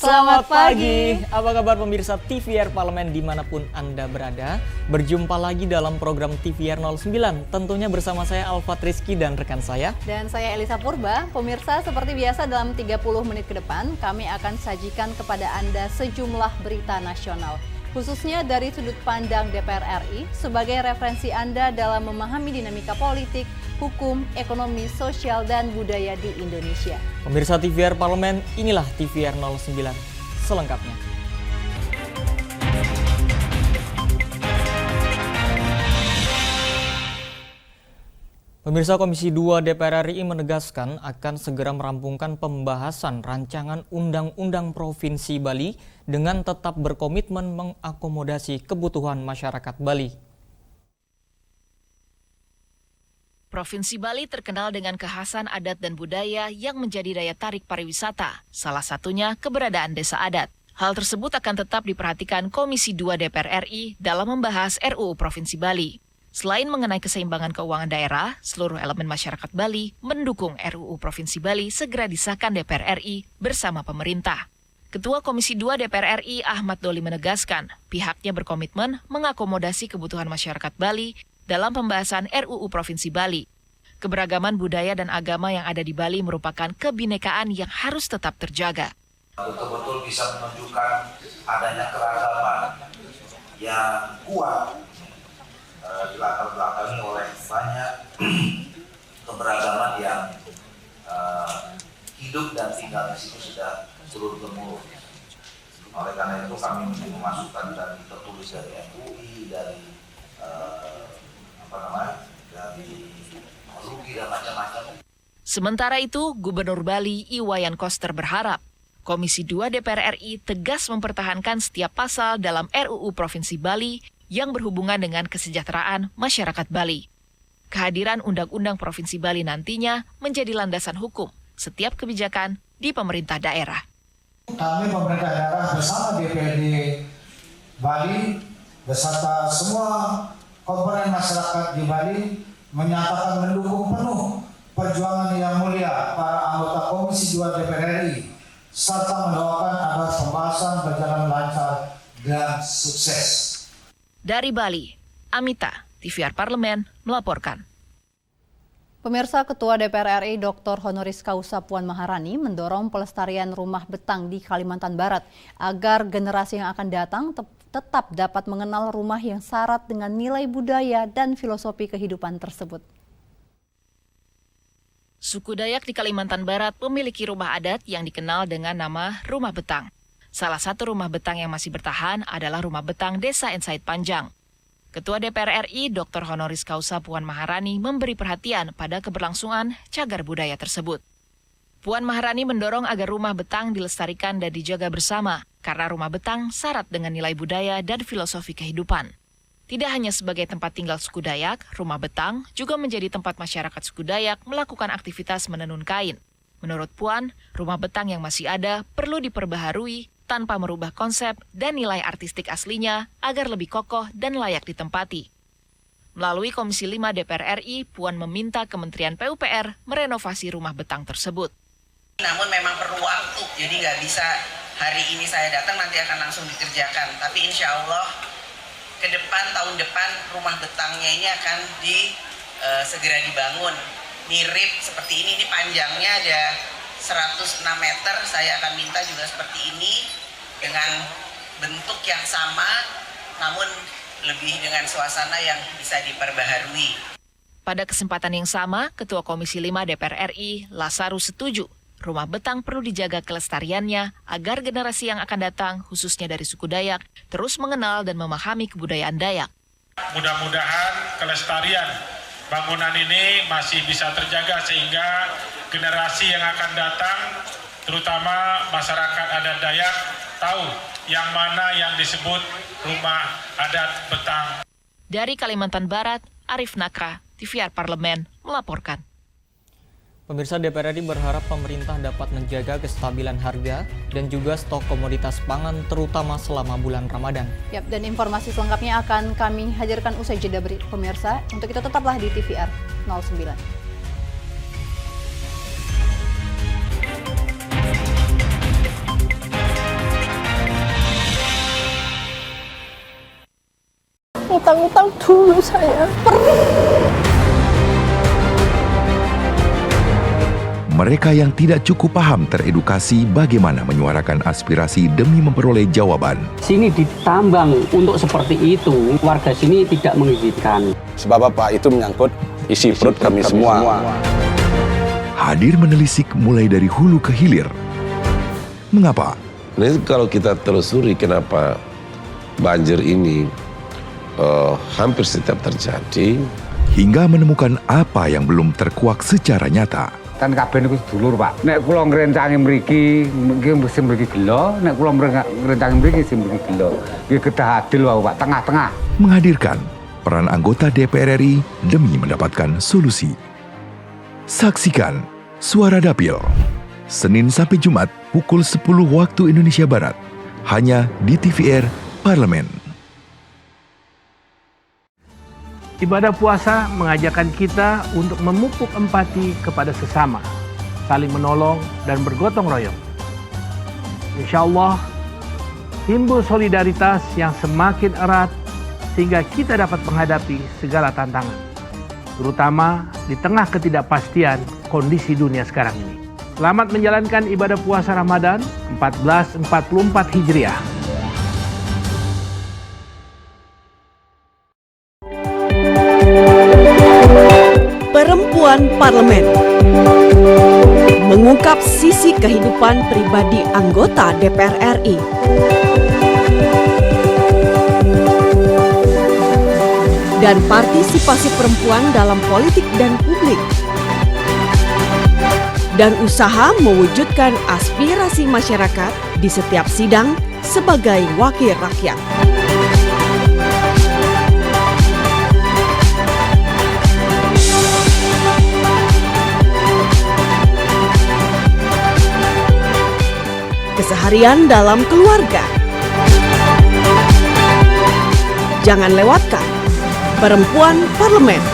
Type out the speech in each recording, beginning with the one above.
Selamat pagi. Apa kabar pemirsa TVR Parlemen dimanapun Anda berada? Berjumpa lagi dalam program TVR 09. Tentunya bersama saya Alfat Rizky dan rekan saya. Dan saya Elisa Purba. Pemirsa, seperti biasa dalam 30 menit ke depan kami akan sajikan kepada Anda sejumlah berita nasional. Khususnya dari sudut pandang DPR RI sebagai referensi Anda dalam memahami dinamika politik, hukum, ekonomi, sosial, dan budaya di Indonesia. Pemirsa TVR Parlemen, inilah TVR 09 selengkapnya. Pemirsa, Komisi 2 DPR RI menegaskan akan segera merampungkan pembahasan rancangan Undang-Undang Provinsi Bali dengan tetap berkomitmen mengakomodasi kebutuhan masyarakat Bali. Provinsi Bali terkenal dengan kekhasan adat dan budaya yang menjadi daya tarik pariwisata, salah satunya keberadaan desa adat. Hal tersebut akan tetap diperhatikan Komisi 2 DPR RI dalam membahas RUU Provinsi Bali. Selain mengenai keseimbangan keuangan daerah, seluruh elemen masyarakat Bali mendukung RUU Provinsi Bali segera disahkan DPR RI bersama pemerintah. Ketua Komisi 2 DPR RI Ahmad Doli menegaskan, pihaknya berkomitmen mengakomodasi kebutuhan masyarakat Bali dalam pembahasan RUU Provinsi Bali. Keberagaman budaya dan agama yang ada di Bali merupakan kebinekaan yang harus tetap terjaga. Betul-betul bisa menunjukkan adanya keragaman yang kuat dilatar belakangi oleh banyak keberagaman yang hidup dan tinggal di situ sudah turun-temurun. Oleh karena itu kami menerima masukan dari tertulis dari MUI, dari dari Luki dan macam-macam. Sementara itu, Gubernur Bali Iwayan Koster berharap Komisi 2 DPR RI tegas mempertahankan setiap pasal dalam RUU Provinsi Bali yang berhubungan dengan kesejahteraan masyarakat Bali. Kehadiran Undang-Undang Provinsi Bali nantinya menjadi landasan hukum setiap kebijakan di pemerintah daerah. Kami pemerintah daerah bersama DPRD Bali beserta semua komponen masyarakat di Bali menyatakan mendukung penuh perjuangan yang mulia para anggota Komisi 2 DPR RI serta mendoakan agar pembahasan berjalan lancar dan sukses. Dari Bali, Amita, TVR Parlemen melaporkan. Pemirsa, Ketua DPR RI Dr. Honoris Causa Puan Maharani mendorong pelestarian rumah betang di Kalimantan Barat agar generasi yang akan datang tetap dapat mengenal rumah yang syarat dengan nilai budaya dan filosofi kehidupan tersebut. Suku Dayak di Kalimantan Barat memiliki rumah adat yang dikenal dengan nama Rumah Betang. Salah satu rumah betang yang masih bertahan adalah Rumah Betang Desa Insight Panjang. Ketua DPR RI Dr. Honoris Causa Puan Maharani memberi perhatian pada keberlangsungan cagar budaya tersebut. Puan Maharani mendorong agar rumah betang dilestarikan dan dijaga bersama, karena rumah betang syarat dengan nilai budaya dan filosofi kehidupan. Tidak hanya sebagai tempat tinggal suku Dayak, rumah betang juga menjadi tempat masyarakat suku Dayak melakukan aktivitas menenun kain. Menurut Puan, rumah betang yang masih ada perlu diperbaharui tanpa merubah konsep dan nilai artistik aslinya agar lebih kokoh dan layak ditempati. Melalui Komisi 5 DPR RI, Puan meminta Kementerian PUPR merenovasi rumah betang tersebut. Namun memang perlu waktu, jadi nggak bisa hari ini saya datang nanti akan langsung dikerjakan. Tapi insya Allah ke depan, tahun depan rumah betangnya ini akan segera dibangun. Mirip seperti ini panjangnya ada 106 meter, saya akan minta juga seperti ini dengan bentuk yang sama namun lebih dengan suasana yang bisa diperbaharui. Pada kesempatan yang sama, Ketua Komisi 5 DPR RI Lasarus setuju rumah betang perlu dijaga kelestariannya agar generasi yang akan datang, khususnya dari suku Dayak, terus mengenal dan memahami kebudayaan Dayak. Mudah-mudahan kelestarian bangunan ini masih bisa terjaga sehingga generasi yang akan datang, terutama masyarakat adat Dayak, tahu yang mana yang disebut rumah adat betang. Dari Kalimantan Barat, Arif Nakra, TVR Parlemen melaporkan. Pemirsa, DPR RI berharap pemerintah dapat menjaga kestabilan harga dan juga stok komoditas pangan terutama selama bulan Ramadan. Yap, dan informasi selengkapnya akan kami hadirkan usai jeda pemirsa. Untuk itu tetaplah di TVR 09. utang-utang dulu saya. Mereka yang tidak cukup paham teredukasi bagaimana menyuarakan aspirasi demi memperoleh jawaban. Sini ditambang untuk seperti itu, warga sini tidak mengizinkan. Sebab apa? Itu menyangkut isi perut kami semua. Hadir menelisik mulai dari hulu ke hilir. Mengapa? Nah, kalau kita telusuri kenapa banjir ini hampir setiap terjadi. Hingga menemukan apa yang belum terkuak secara nyata. Kan kabeh niku sedulur, Pak. Nek kula ngrencangi mriki, mesti mriki gelo, nek kula ngrencangi mriki mesti mriki gelo. Nggih kedah adil wae, Pak, tengah-tengah. Menghadirkan peran anggota DPR RI demi mendapatkan solusi. Saksikan Suara Dapil, Senin sampai Jumat pukul 10 waktu Indonesia Barat, hanya di TVR Parlemen. Ibadah puasa mengajarkan kita untuk memupuk empati kepada sesama, saling menolong dan bergotong royong. Insya Allah, timbul solidaritas yang semakin erat sehingga kita dapat menghadapi segala tantangan, terutama di tengah ketidakpastian kondisi dunia sekarang ini. Selamat menjalankan ibadah puasa Ramadan 1444 Hijriah. Perempuan Parlemen mengungkap sisi kehidupan pribadi anggota DPR RI. Dan partisipasi perempuan dalam politik dan publik. Dan usaha mewujudkan aspirasi masyarakat di setiap sidang sebagai wakil rakyat. Keseharian dalam keluarga. Jangan lewatkan Perempuan Parlemen.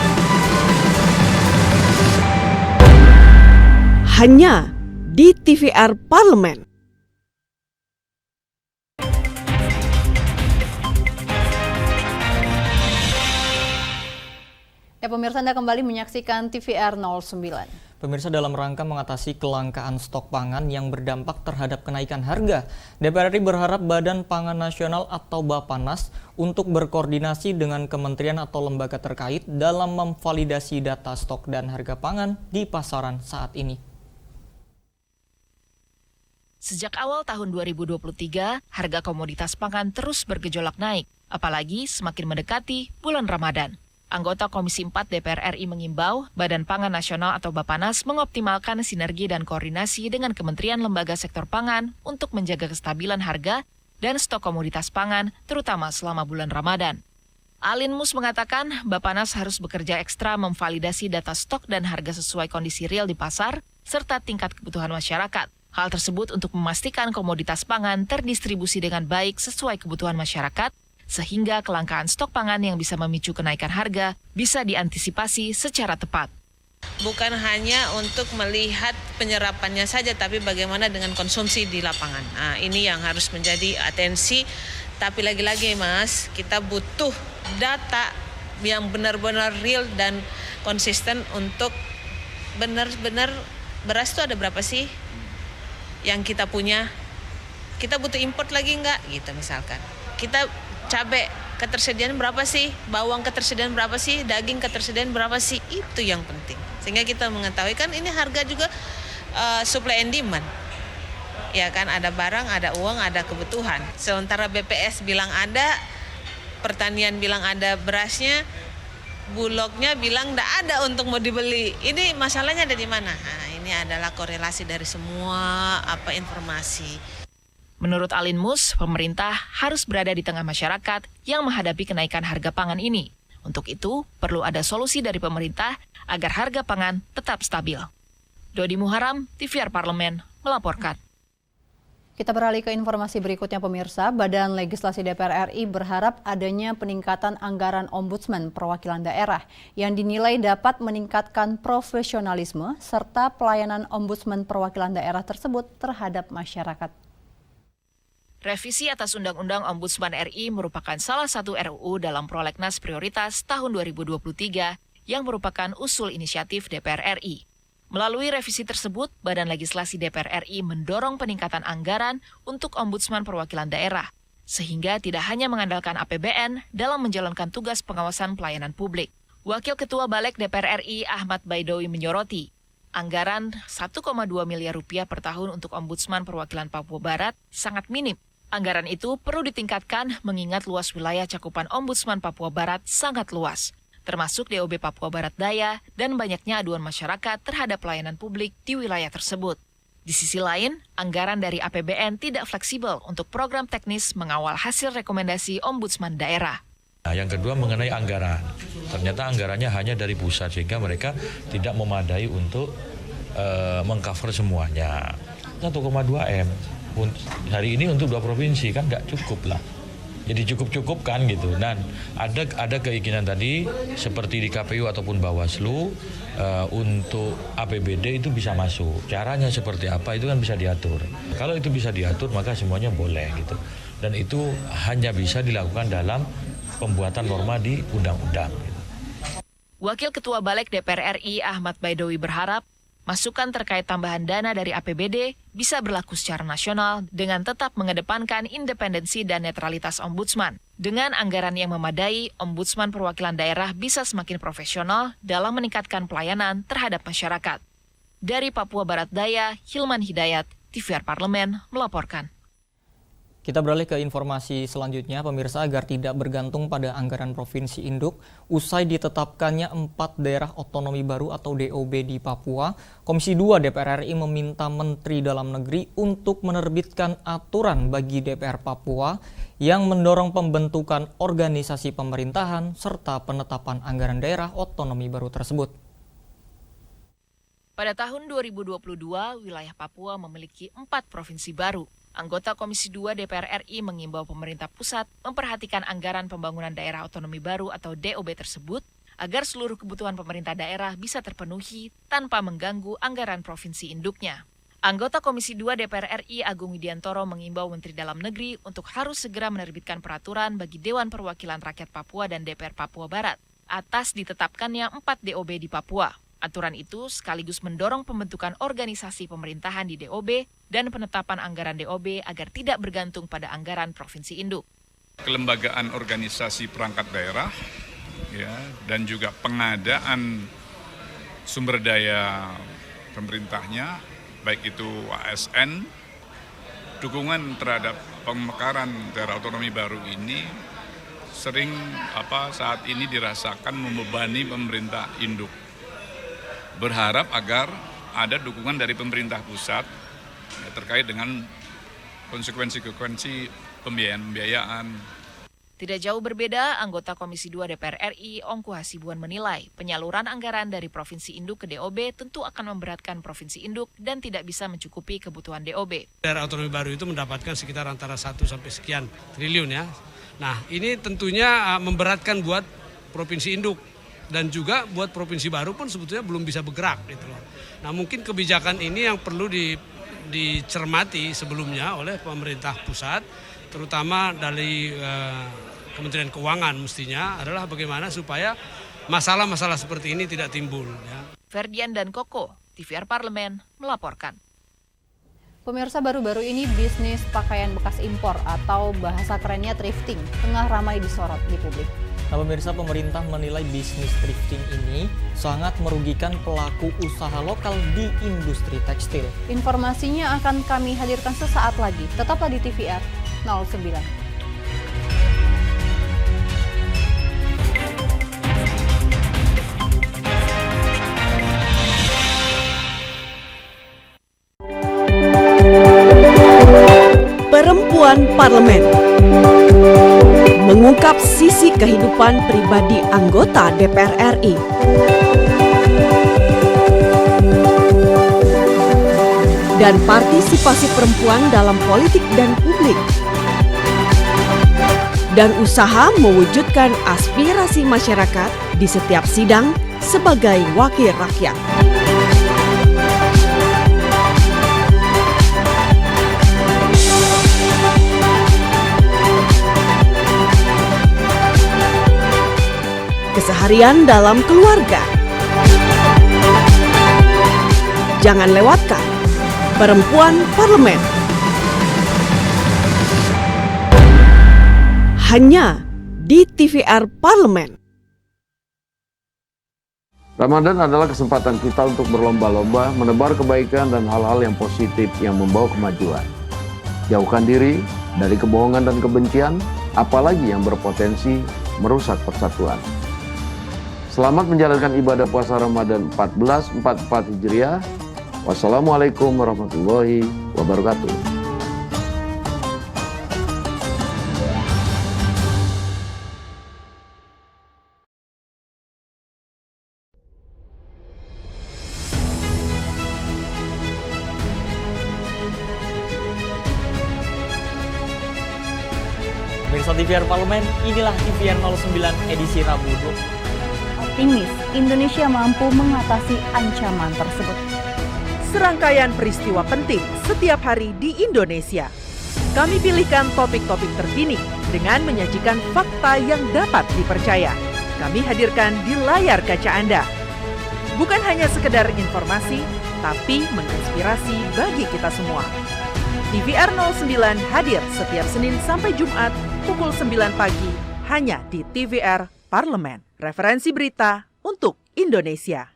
Hanya di TVR Parlemen. Ya pemirsa, Anda kembali menyaksikan TVR 09. Pemirsa, dalam rangka mengatasi kelangkaan stok pangan yang berdampak terhadap kenaikan harga, DPR RI berharap Badan Pangan Nasional atau Bappenas untuk berkoordinasi dengan kementerian atau lembaga terkait dalam memvalidasi data stok dan harga pangan di pasaran saat ini. Sejak awal tahun 2023, harga komoditas pangan terus bergejolak naik, apalagi semakin mendekati bulan Ramadan. Anggota Komisi 4 DPR RI mengimbau Badan Pangan Nasional atau Bappenas mengoptimalkan sinergi dan koordinasi dengan kementerian lembaga sektor pangan untuk menjaga kestabilan harga dan stok komoditas pangan, terutama selama bulan Ramadan. Alin Mus mengatakan Bappenas harus bekerja ekstra memvalidasi data stok dan harga sesuai kondisi real di pasar, serta tingkat kebutuhan masyarakat. Hal tersebut untuk memastikan komoditas pangan terdistribusi dengan baik sesuai kebutuhan masyarakat, sehingga kelangkaan stok pangan yang bisa memicu kenaikan harga bisa diantisipasi secara tepat. Bukan hanya untuk melihat penyerapannya saja, tapi bagaimana dengan konsumsi di lapangan. Nah, ini yang harus menjadi atensi. Tapi lagi-lagi Mas, kita butuh data yang benar-benar real dan konsisten untuk benar-benar beras itu ada berapa sih yang kita punya. Kita butuh import lagi enggak gitu misalkan. Kita cabai ketersediaan berapa sih, bawang ketersediaan berapa sih, daging ketersediaan berapa sih, itu yang penting. Sehingga kita mengetahui kan ini harga juga supply and demand. Ya kan, ada barang, ada uang, ada kebutuhan. Sementara BPS bilang ada, pertanian bilang ada berasnya, Bulognya bilang enggak ada untuk mau dibeli. Ini masalahnya ada di mana? Nah, ini adalah korelasi dari semua informasi. Menurut Alin Mus, pemerintah harus berada di tengah masyarakat yang menghadapi kenaikan harga pangan ini. Untuk itu, perlu ada solusi dari pemerintah agar harga pangan tetap stabil. Dodi Muharam, TVR Parlemen, melaporkan. Kita beralih ke informasi berikutnya pemirsa. Badan Legislasi DPR RI berharap adanya peningkatan anggaran Ombudsman perwakilan daerah yang dinilai dapat meningkatkan profesionalisme serta pelayanan Ombudsman perwakilan daerah tersebut terhadap masyarakat. Revisi atas Undang-Undang Ombudsman RI merupakan salah satu RUU dalam Prolegnas Prioritas tahun 2023 yang merupakan usul inisiatif DPR RI. Melalui revisi tersebut, Badan Legislasi DPR RI mendorong peningkatan anggaran untuk Ombudsman Perwakilan Daerah, sehingga tidak hanya mengandalkan APBN dalam menjalankan tugas pengawasan pelayanan publik. Wakil Ketua Balik DPR RI Ahmad Baidowi menyoroti, anggaran 1,2 miliar rupiah per tahun untuk Ombudsman Perwakilan Papua Barat sangat minim. Anggaran itu perlu ditingkatkan mengingat luas wilayah cakupan Ombudsman Papua Barat sangat luas, termasuk DOB Papua Barat Daya dan banyaknya aduan masyarakat terhadap pelayanan publik di wilayah tersebut. Di sisi lain, anggaran dari APBN tidak fleksibel untuk program teknis mengawal hasil rekomendasi Ombudsman daerah. Nah, yang kedua mengenai anggaran. Ternyata anggarannya hanya dari pusat sehingga mereka tidak memadai untuk mengcover semuanya. 1,2 M. Hari ini untuk 2 provinsi kan nggak cukup lah. Jadi cukup-cukupkan gitu. Dan ada keinginan tadi seperti di KPU ataupun Bawaslu untuk APBD itu bisa masuk. Caranya seperti apa itu kan bisa diatur. Kalau itu bisa diatur maka semuanya boleh gitu. Dan itu hanya bisa dilakukan dalam pembuatan norma di undang-undang. Wakil Ketua Balik DPR RI Ahmad Baidowi berharap masukan terkait tambahan dana dari APBD bisa berlaku secara nasional dengan tetap mengedepankan independensi dan netralitas Ombudsman. Dengan anggaran yang memadai, Ombudsman Perwakilan Daerah bisa semakin profesional dalam meningkatkan pelayanan terhadap masyarakat. Dari Papua Barat Daya, Hilman Hidayat, TVR Parlemen melaporkan. Kita beralih ke informasi selanjutnya, pemirsa, agar tidak bergantung pada anggaran Provinsi Induk. Usai ditetapkannya 4 daerah otonomi baru atau DOB di Papua, Komisi 2 DPR RI meminta Menteri Dalam Negeri untuk menerbitkan aturan bagi DPR Papua yang mendorong pembentukan organisasi pemerintahan serta penetapan anggaran daerah otonomi baru tersebut. Pada tahun 2022, wilayah Papua memiliki 4 provinsi baru. Anggota Komisi 2 DPR RI mengimbau pemerintah pusat memperhatikan anggaran pembangunan daerah otonomi baru atau DOB tersebut agar seluruh kebutuhan pemerintah daerah bisa terpenuhi tanpa mengganggu anggaran provinsi induknya. Anggota Komisi 2 DPR RI Agung Widiantoro mengimbau Menteri Dalam Negeri untuk harus segera menerbitkan peraturan bagi Dewan Perwakilan Rakyat Papua dan DPR Papua Barat atas ditetapkannya 4 DOB di Papua. Aturan itu sekaligus mendorong pembentukan organisasi pemerintahan di DOB dan penetapan anggaran DOB agar tidak bergantung pada anggaran Provinsi Induk. Kelembagaan organisasi perangkat daerah ya, dan juga pengadaan sumber daya pemerintahnya, baik itu ASN, dukungan terhadap pemekaran daerah otonomi baru ini sering saat ini dirasakan membebani pemerintah induk. Berharap agar ada dukungan dari pemerintah pusat ya, terkait dengan konsekuensi pembiayaan. Tidak jauh berbeda, anggota Komisi 2 DPR RI Ongku Hasibuan menilai penyaluran anggaran dari Provinsi Induk ke DOB tentu akan memberatkan Provinsi Induk dan tidak bisa mencukupi kebutuhan DOB. Daerah otonomi baru itu mendapatkan sekitar antara 1 sampai sekian triliun ya. Nah, ini tentunya memberatkan buat Provinsi Induk. Dan juga buat provinsi baru pun sebetulnya belum bisa bergerak gitu loh. Nah, mungkin kebijakan ini yang perlu dicermati sebelumnya oleh pemerintah pusat, terutama dari Kementerian Keuangan mestinya adalah bagaimana supaya masalah-masalah seperti ini tidak timbul. Ya. Ferdian dan Koko, TVR Parlemen melaporkan. Pemirsa, baru-baru ini bisnis pakaian bekas impor atau bahasa kerennya thrifting tengah ramai disorot di publik. Nah, pemirsa, pemerintah menilai bisnis thrifting ini sangat merugikan pelaku usaha lokal di industri tekstil. Informasinya akan kami hadirkan sesaat lagi. Tetaplah di TVR 09. Perempuan Parlemen mengungkap sisi kehidupan pribadi anggota DPR RI. Dan partisipasi perempuan dalam politik dan publik. Dan usaha mewujudkan aspirasi masyarakat di setiap sidang sebagai wakil rakyat. keseharian dalam keluarga. Jangan lewatkan Perempuan Parlemen. Hanya di TVR Parlemen. Ramadan adalah kesempatan kita untuk berlomba-lomba menebar kebaikan dan hal-hal yang positif yang membawa kemajuan. Jauhkan diri dari kebohongan dan kebencian, apalagi yang berpotensi merusak persatuan. Selamat menjalankan ibadah puasa Ramadan 1444 Hijriah. Wassalamualaikum warahmatullahi wabarakatuh. Pemirsa TVR Parlemen, inilah TVR 09 edisi Rabu. Optimis, Indonesia mampu mengatasi ancaman tersebut. Serangkaian peristiwa penting setiap hari di Indonesia. Kami pilihkan topik-topik terkini dengan menyajikan fakta yang dapat dipercaya. Kami hadirkan di layar kaca Anda. Bukan hanya sekedar informasi, tapi menginspirasi bagi kita semua. TVR 09 hadir setiap Senin sampai Jumat pukul 9 pagi hanya di TVR Parlemen. Referensi berita untuk Indonesia.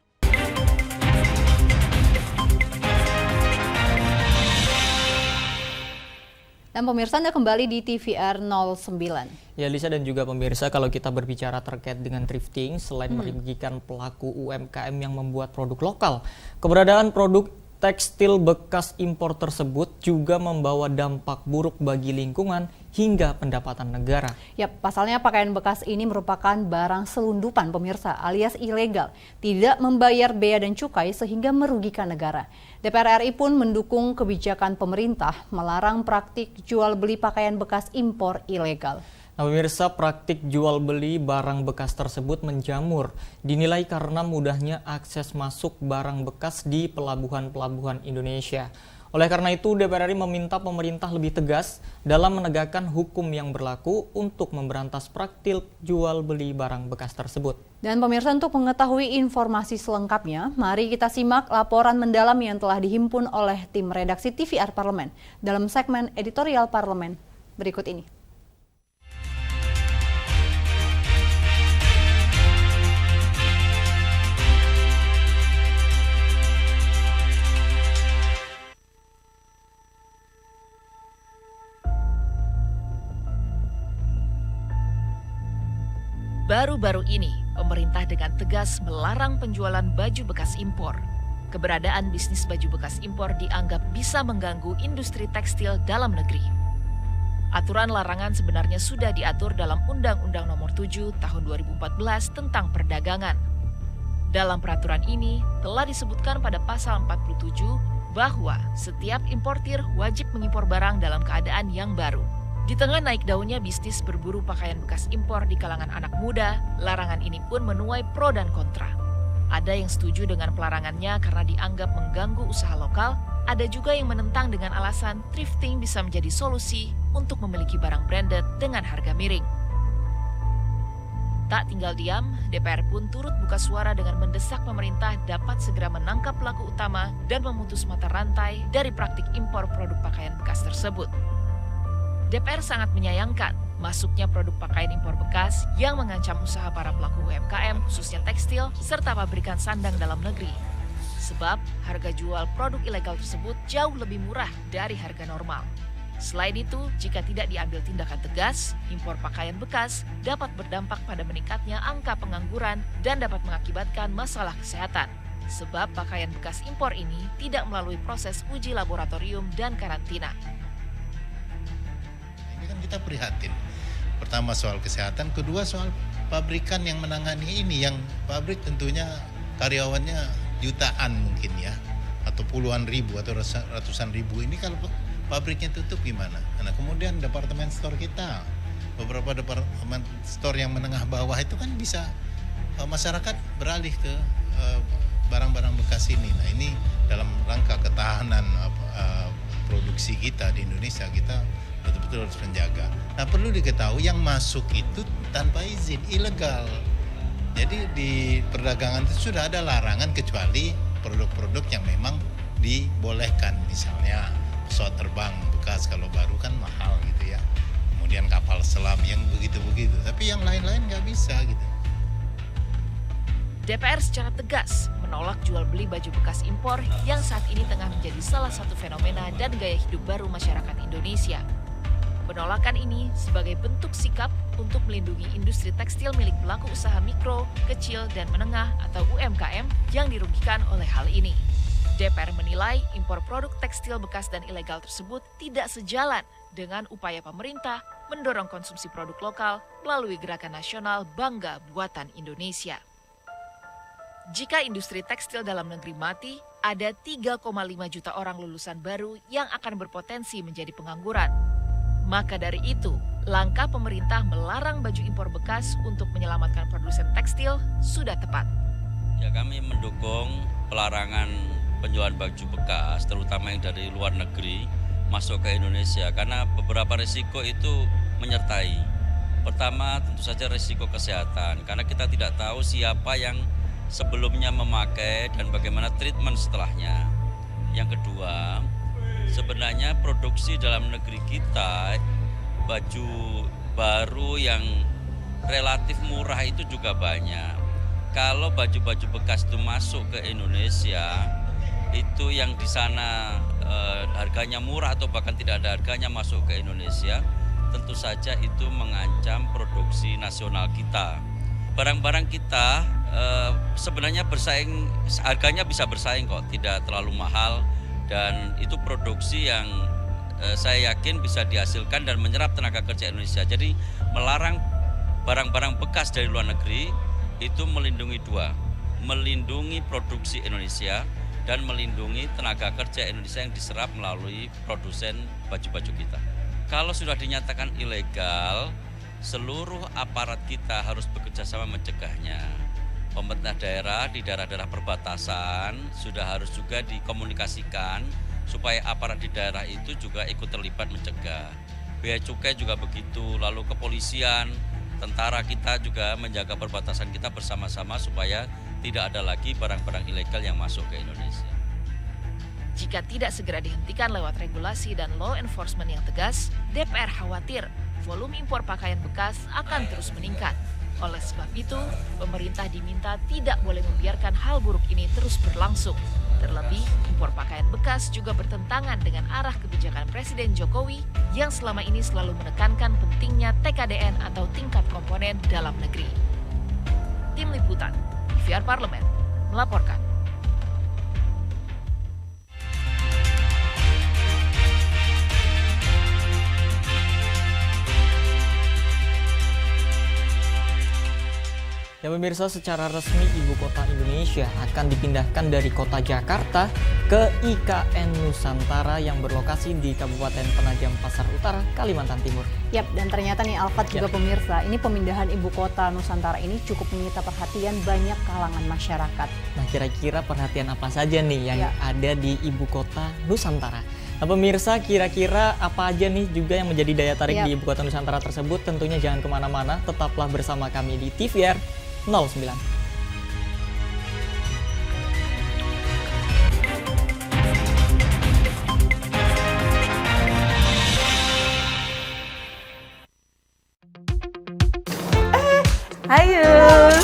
Dan pemirsa, Anda kembali di TVR 09. Ya, Lisa dan juga pemirsa, kalau kita berbicara terkait dengan thrifting, selain merugikan pelaku UMKM yang membuat produk lokal, keberadaan produk tekstil bekas impor tersebut juga membawa dampak buruk bagi lingkungan hingga pendapatan negara. Ya, pasalnya pakaian bekas ini merupakan barang selundupan pemirsa alias ilegal, tidak membayar bea dan cukai sehingga merugikan negara. DPR RI pun mendukung kebijakan pemerintah melarang praktik jual beli pakaian bekas impor ilegal. Nah, pemirsa, praktik jual beli barang bekas tersebut menjamur, dinilai karena mudahnya akses masuk barang bekas di pelabuhan-pelabuhan Indonesia. Oleh karena itu, DPR RI meminta pemerintah lebih tegas dalam menegakkan hukum yang berlaku untuk memberantas praktik jual beli barang bekas tersebut. Dan pemirsa, untuk mengetahui informasi selengkapnya, mari kita simak laporan mendalam yang telah dihimpun oleh tim redaksi TVR Parlemen dalam segmen editorial Parlemen berikut ini. Baru-baru ini, pemerintah dengan tegas melarang penjualan baju bekas impor. Keberadaan bisnis baju bekas impor dianggap bisa mengganggu industri tekstil dalam negeri. Aturan larangan sebenarnya sudah diatur dalam Undang-Undang Nomor 7 Tahun 2014 tentang perdagangan. Dalam peraturan ini telah disebutkan pada pasal 47 bahwa setiap importir wajib mengimpor barang dalam keadaan yang baru. Di tengah naik daunnya bisnis berburu pakaian bekas impor di kalangan anak muda, larangan ini pun menuai pro dan kontra. Ada yang setuju dengan pelarangannya karena dianggap mengganggu usaha lokal, ada juga yang menentang dengan alasan thrifting bisa menjadi solusi untuk memiliki barang branded dengan harga miring. Tak tinggal diam, DPR pun turut buka suara dengan mendesak pemerintah dapat segera menangkap pelaku utama dan memutus mata rantai dari praktik impor produk pakaian bekas tersebut. DPR sangat menyayangkan masuknya produk pakaian impor bekas yang mengancam usaha para pelaku UMKM, khususnya tekstil, serta pabrikan sandang dalam negeri. Sebab harga jual produk ilegal tersebut jauh lebih murah dari harga normal. Selain itu, jika tidak diambil tindakan tegas, impor pakaian bekas dapat berdampak pada meningkatnya angka pengangguran dan dapat mengakibatkan masalah kesehatan. Sebab pakaian bekas impor ini tidak melalui proses uji laboratorium dan karantina. Kita prihatin. Pertama soal kesehatan, kedua soal pabrikan yang menangani ini, yang pabrik tentunya karyawannya jutaan mungkin ya, atau puluhan ribu atau ratusan ribu. Ini kalau pabriknya tutup gimana? Nah, kemudian departemen store kita, beberapa departemen store yang menengah bawah itu kan bisa masyarakat beralih ke barang-barang bekas ini. Nah, ini dalam rangka ketahanan produksi kita di Indonesia, kita betul-betul harus menjaga. Nah, perlu diketahui yang masuk itu tanpa izin, ilegal. Jadi di perdagangan itu sudah ada larangan kecuali produk-produk yang memang dibolehkan, misalnya pesawat terbang bekas, kalau baru kan mahal gitu ya. Kemudian kapal selam yang begitu-begitu, tapi yang lain-lain nggak bisa gitu. DPR secara tegas menolak jual beli baju bekas impor yang saat ini tengah menjadi salah satu fenomena dan gaya hidup baru masyarakat Indonesia. Penolakan ini sebagai bentuk sikap untuk melindungi industri tekstil milik pelaku usaha mikro, kecil, dan menengah atau UMKM yang dirugikan oleh hal ini. DPR menilai impor produk tekstil bekas dan ilegal tersebut tidak sejalan dengan upaya pemerintah mendorong konsumsi produk lokal melalui gerakan nasional Bangga Buatan Indonesia. Jika industri tekstil dalam negeri mati, ada 3,5 juta orang lulusan baru yang akan berpotensi menjadi pengangguran. Maka dari itu, langkah pemerintah melarang baju impor bekas untuk menyelamatkan produsen tekstil sudah tepat. Ya, kami mendukung pelarangan penjualan baju bekas, terutama yang dari luar negeri, masuk ke Indonesia. Karena beberapa risiko itu menyertai. Pertama, tentu saja risiko kesehatan. Karena kita tidak tahu siapa yang sebelumnya memakai dan bagaimana treatment setelahnya. Yang kedua, sebenarnya produksi dalam negeri kita baju baru yang relatif murah itu juga banyak. Kalau baju-baju bekas itu masuk ke Indonesia, itu yang di sana harganya murah atau bahkan tidak ada harganya masuk ke Indonesia, tentu saja itu mengancam produksi nasional kita. Barang-barang kita sebenarnya bersaing, harganya bisa bersaing kok, tidak terlalu mahal. Dan itu produksi yang saya yakin bisa dihasilkan dan menyerap tenaga kerja Indonesia. Jadi melarang barang-barang bekas dari luar negeri itu melindungi dua, melindungi produksi Indonesia dan melindungi tenaga kerja Indonesia yang diserap melalui produsen baju-baju kita. Kalau sudah dinyatakan ilegal, seluruh aparat kita harus bekerja sama mencegahnya. Pemerintah daerah di daerah-daerah perbatasan sudah harus juga dikomunikasikan supaya aparat di daerah itu juga ikut terlibat mencegah. Bea Cukai juga begitu, lalu kepolisian, tentara kita juga menjaga perbatasan kita bersama-sama supaya tidak ada lagi barang-barang ilegal yang masuk ke Indonesia. Jika tidak segera dihentikan lewat regulasi dan law enforcement yang tegas, DPR khawatir volume impor pakaian bekas akan terus meningkat. Oleh sebab itu, pemerintah diminta tidak boleh membiarkan hal buruk ini terus berlangsung. Terlebih, impor pakaian bekas juga bertentangan dengan arah kebijakan Presiden Jokowi yang selama ini selalu menekankan pentingnya TKDN atau tingkat komponen dalam negeri. Tim Liputan, TVR Parlemen, melaporkan. Ya pemirsa, secara resmi Ibu Kota Indonesia akan dipindahkan dari Kota Jakarta ke IKN Nusantara yang berlokasi di Kabupaten Penajam Pasar Utara, Kalimantan Timur. Yap, dan ternyata nih Alfat juga pemirsa, ini pemindahan Ibu Kota Nusantara ini cukup menyita perhatian banyak kalangan masyarakat. Nah, kira-kira perhatian apa saja nih yang ada di Ibu Kota Nusantara? Nah pemirsa, kira-kira apa aja nih juga yang menjadi daya tarik di Ibu Kota Nusantara tersebut? Tentunya jangan kemana-mana, tetaplah bersama kami di TVR 09. Hayo.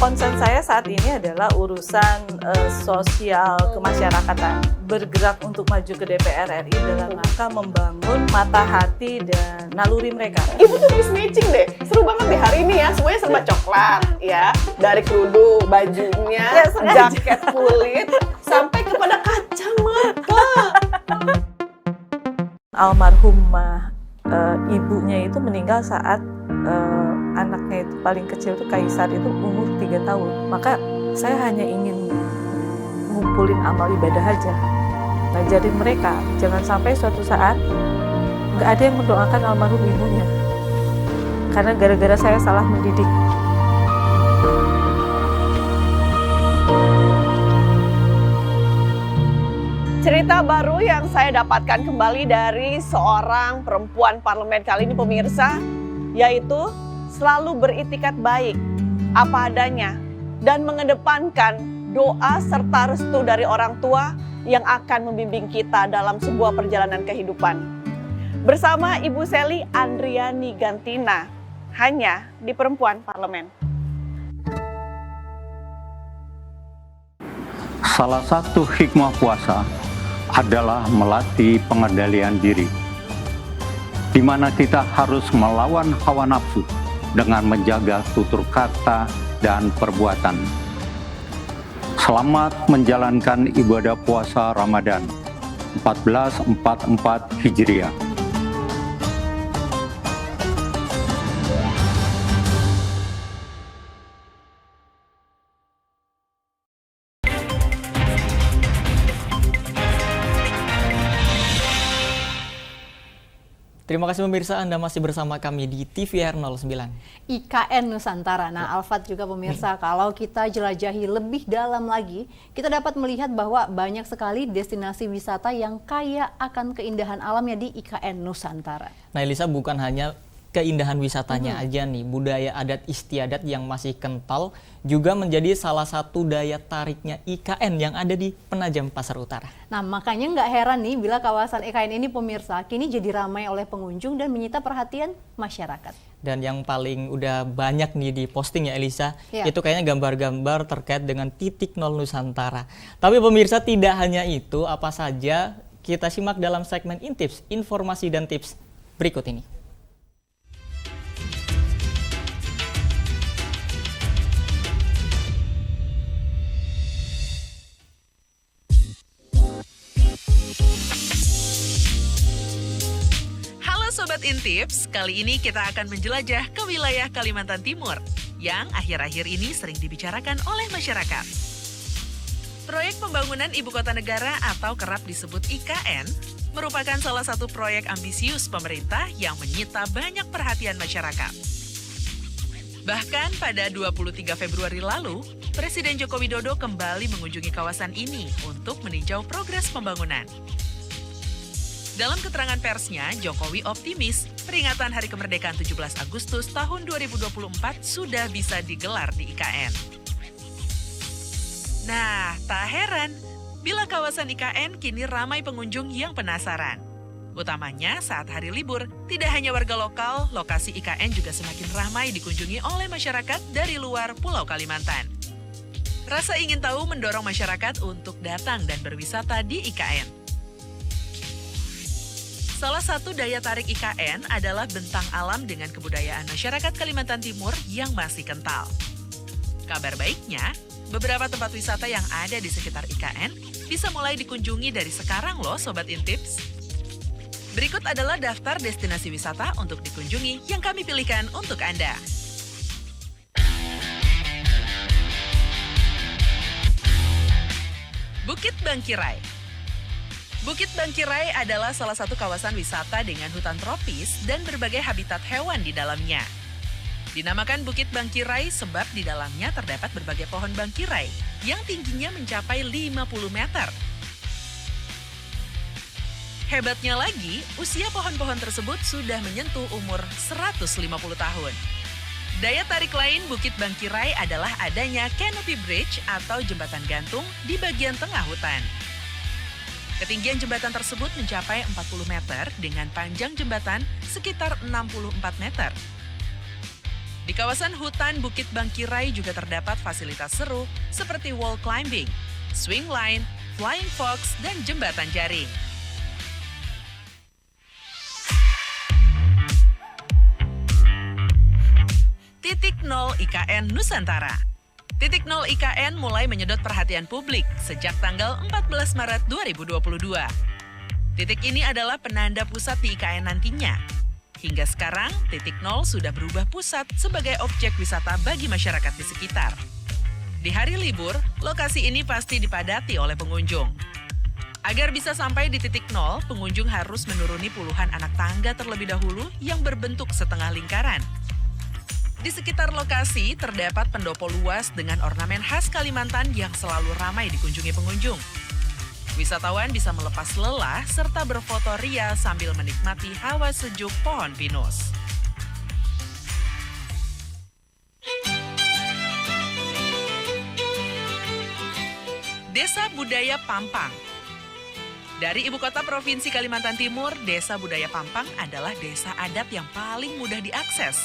Concern saya saat ini adalah urusan sosial kemasyarakatan. Bergerak untuk maju ke DPR RI dalam rangka membangun mata hati dan naluri mereka. Ibu tuh mismatching deh, seru banget deh hari ini ya, semuanya serba coklat ya. Dari kerudung, bajunya, jaket kulit, sampai kepada kacamata. Almarhumah ibunya itu meninggal saat anaknya itu paling kecil itu Kaisar itu umur 3 tahun. Maka saya hanya ingin ngumpulin amal ibadah aja, ngajarin mereka jangan sampai suatu saat nggak ada yang mendoakan almarhum ibunya karena gara-gara saya salah mendidik. Cerita baru yang saya dapatkan kembali dari seorang perempuan parlemen kali ini pemirsa, yaitu selalu beritikat baik, apa adanya, dan mengedepankan doa serta restu dari orang tua yang akan membimbing kita dalam sebuah perjalanan kehidupan. Bersama Ibu Sally Andriani Gantina, hanya di Perempuan Parlemen. Salah satu hikmah puasa adalah melatih pengendalian diri, di mana kita harus melawan hawa nafsu dengan menjaga tutur kata dan perbuatan. Selamat menjalankan ibadah puasa Ramadan 1444 Hijriah. Terima kasih pemirsa, Anda masih bersama kami di TVR 09. IKN Nusantara. Nah, Alfat juga pemirsa, kalau kita jelajahi lebih dalam lagi, kita dapat melihat bahwa banyak sekali destinasi wisata yang kaya akan keindahan alamnya di IKN Nusantara. Nah, Elisa, bukan hanya keindahan wisatanya aja nih, budaya adat istiadat yang masih kental juga menjadi salah satu daya tariknya IKN yang ada di Penajam Pasar Utara. Nah, makanya nggak heran nih bila kawasan IKN ini pemirsa kini jadi ramai oleh pengunjung dan menyita perhatian masyarakat. Dan yang paling udah banyak nih di posting ya Elisa, itu kayaknya gambar-gambar terkait dengan titik nol Nusantara. Tapi pemirsa, tidak hanya itu, apa saja kita simak dalam segmen Intips, informasi dan tips berikut ini. Sobat Intips, kali ini kita akan menjelajah ke wilayah Kalimantan Timur yang akhir-akhir ini sering dibicarakan oleh masyarakat. Proyek pembangunan Ibu Kota Negara atau kerap disebut IKN merupakan salah satu proyek ambisius pemerintah yang menyita banyak perhatian masyarakat. Bahkan pada 23 Februari lalu, Presiden Joko Widodo kembali mengunjungi kawasan ini untuk meninjau progres pembangunan. Dalam keterangan persnya, Jokowi optimis peringatan Hari Kemerdekaan 17 Agustus tahun 2024 sudah bisa digelar di IKN. Nah, tak heran bila kawasan IKN kini ramai pengunjung yang penasaran. Utamanya saat hari libur, tidak hanya warga lokal, lokasi IKN juga semakin ramai dikunjungi oleh masyarakat dari luar Pulau Kalimantan. Rasa ingin tahu mendorong masyarakat untuk datang dan berwisata di IKN. Salah satu daya tarik IKN adalah bentang alam dengan kebudayaan masyarakat Kalimantan Timur yang masih kental. Kabar baiknya, beberapa tempat wisata yang ada di sekitar IKN bisa mulai dikunjungi dari sekarang loh Sobat Intips. Berikut adalah daftar destinasi wisata untuk dikunjungi yang kami pilihkan untuk Anda. Bukit Bangkirai. Bukit Bangkirai adalah salah satu kawasan wisata dengan hutan tropis dan berbagai habitat hewan di dalamnya. Dinamakan Bukit Bangkirai sebab di dalamnya terdapat berbagai pohon bangkirai yang tingginya mencapai 50 meter. Hebatnya lagi, usia pohon-pohon tersebut sudah menyentuh umur 150 tahun. Daya tarik lain Bukit Bangkirai adalah adanya canopy bridge atau jembatan gantung di bagian tengah hutan. Ketinggian jembatan tersebut mencapai 40 meter dengan panjang jembatan sekitar 64 meter. Di kawasan hutan Bukit Bangkirai juga terdapat fasilitas seru seperti wall climbing, swing line, flying fox, dan jembatan jaring. Titik nol IKN Nusantara. Titik nol IKN mulai menyedot perhatian publik sejak tanggal 14 Maret 2022. Titik ini adalah penanda pusat di IKN nantinya. Hingga sekarang, titik nol sudah berubah pusat sebagai objek wisata bagi masyarakat di sekitar. Di hari libur, lokasi ini pasti dipadati oleh pengunjung. Agar bisa sampai di titik nol, pengunjung harus menuruni puluhan anak tangga terlebih dahulu yang berbentuk setengah lingkaran. Di sekitar lokasi terdapat pendopo luas dengan ornamen khas Kalimantan yang selalu ramai dikunjungi pengunjung. Wisatawan bisa melepas lelah serta berfoto ria sambil menikmati hawa sejuk pohon pinus. Desa Budaya Pampang. Dari ibu kota Provinsi Kalimantan Timur, Desa Budaya Pampang adalah desa adat yang paling mudah diakses.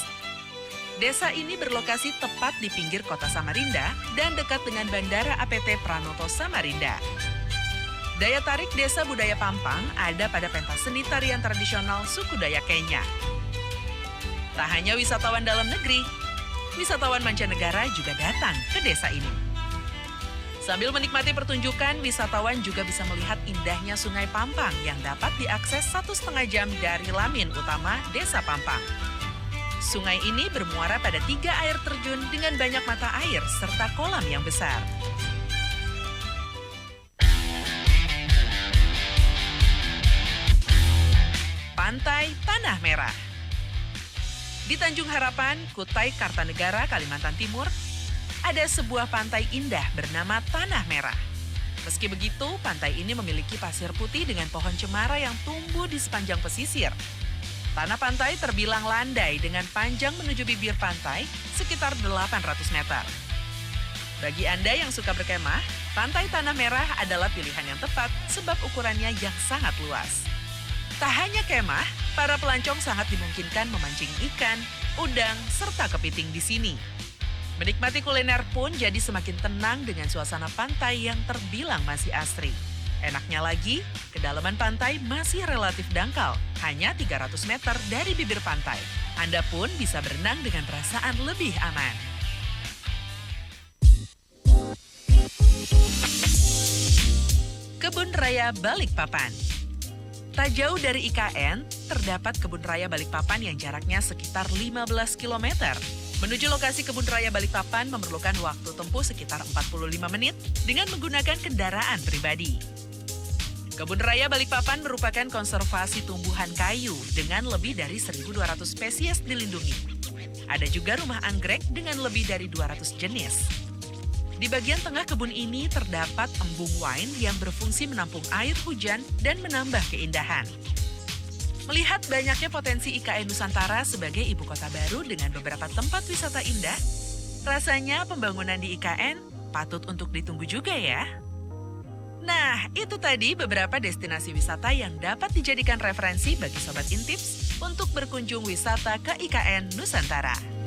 Desa ini berlokasi tepat di pinggir kota Samarinda dan dekat dengan Bandara APT Pranoto Samarinda. Daya tarik Desa Budaya Pampang ada pada pentas seni tarian tradisional suku Dayak Kenya. Tak hanya wisatawan dalam negeri, wisatawan mancanegara juga datang ke desa ini. Sambil menikmati pertunjukan, wisatawan juga bisa melihat indahnya Sungai Pampang yang dapat diakses 1,5 jam dari lamin utama Desa Pampang. Sungai ini bermuara pada 3 air terjun dengan banyak mata air serta kolam yang besar. Pantai Tanah Merah. Di Tanjung Harapan, Kutai Kartanegara, Kalimantan Timur, ada sebuah pantai indah bernama Tanah Merah. Meski begitu, pantai ini memiliki pasir putih dengan pohon cemara yang tumbuh di sepanjang pesisir. Tanah pantai terbilang landai dengan panjang menuju bibir pantai sekitar 800 meter. Bagi Anda yang suka berkemah, Pantai Tanah Merah adalah pilihan yang tepat sebab ukurannya yang sangat luas. Tak hanya kemah, para pelancong sangat dimungkinkan memancing ikan, udang, serta kepiting di sini. Menikmati kuliner pun jadi semakin tenang dengan suasana pantai yang terbilang masih asri. Enaknya lagi, kedalaman pantai masih relatif dangkal, hanya 300 meter dari bibir pantai. Anda pun bisa berenang dengan perasaan lebih aman. Kebun Raya Balikpapan. Tak jauh dari IKN, terdapat Kebun Raya Balikpapan yang jaraknya sekitar 15 km. Menuju lokasi Kebun Raya Balikpapan memerlukan waktu tempuh sekitar 45 menit dengan menggunakan kendaraan pribadi. Kebun Raya Balikpapan merupakan konservasi tumbuhan kayu dengan lebih dari 1.200 spesies dilindungi. Ada juga rumah anggrek dengan lebih dari 200 jenis. Di bagian tengah kebun ini terdapat embung wine yang berfungsi menampung air hujan dan menambah keindahan. Melihat banyaknya potensi IKN Nusantara sebagai ibu kota baru dengan beberapa tempat wisata indah, rasanya pembangunan di IKN patut untuk ditunggu juga ya. Nah, itu tadi beberapa destinasi wisata yang dapat dijadikan referensi bagi Sobat Intips untuk berkunjung wisata ke IKN Nusantara.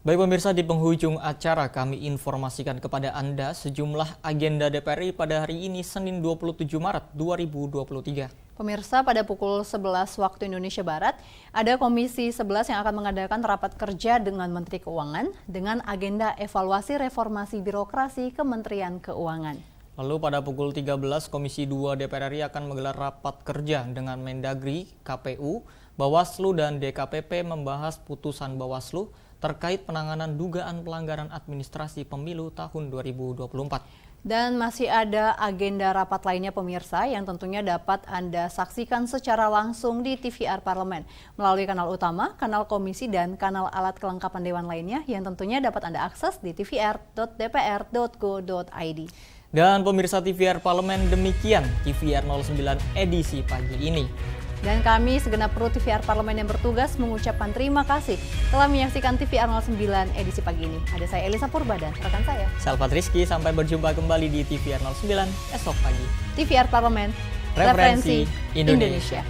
Baik pemirsa, di penghujung acara kami informasikan kepada Anda sejumlah agenda DPR RI pada hari ini Senin 27 Maret 2023. Pemirsa, pada pukul 11 waktu Indonesia Barat, ada Komisi 11 yang akan mengadakan rapat kerja dengan Menteri Keuangan dengan agenda evaluasi reformasi birokrasi Kementerian Keuangan. Lalu pada pukul 13, Komisi 2 DPR RI akan menggelar rapat kerja dengan Mendagri, KPU, Bawaslu, dan DKPP membahas putusan Bawaslu terkait penanganan dugaan pelanggaran administrasi pemilu tahun 2024. Dan masih ada agenda rapat lainnya pemirsa yang tentunya dapat Anda saksikan secara langsung di TVR Parlemen melalui kanal utama, kanal komisi, dan kanal alat kelengkapan dewan lainnya yang tentunya dapat Anda akses di tvr.dpr.go.id. Dan pemirsa TVR Parlemen, demikian TVR 09 edisi pagi ini. Dan kami segenap kru TVR Parlemen yang bertugas mengucapkan terima kasih telah menyaksikan TVR 09 edisi pagi ini. Ada saya Elisa Purba dan rekan saya Salvat Rizky. Sampai berjumpa kembali di TVR 09 esok pagi. TVR Parlemen, referensi Indonesia.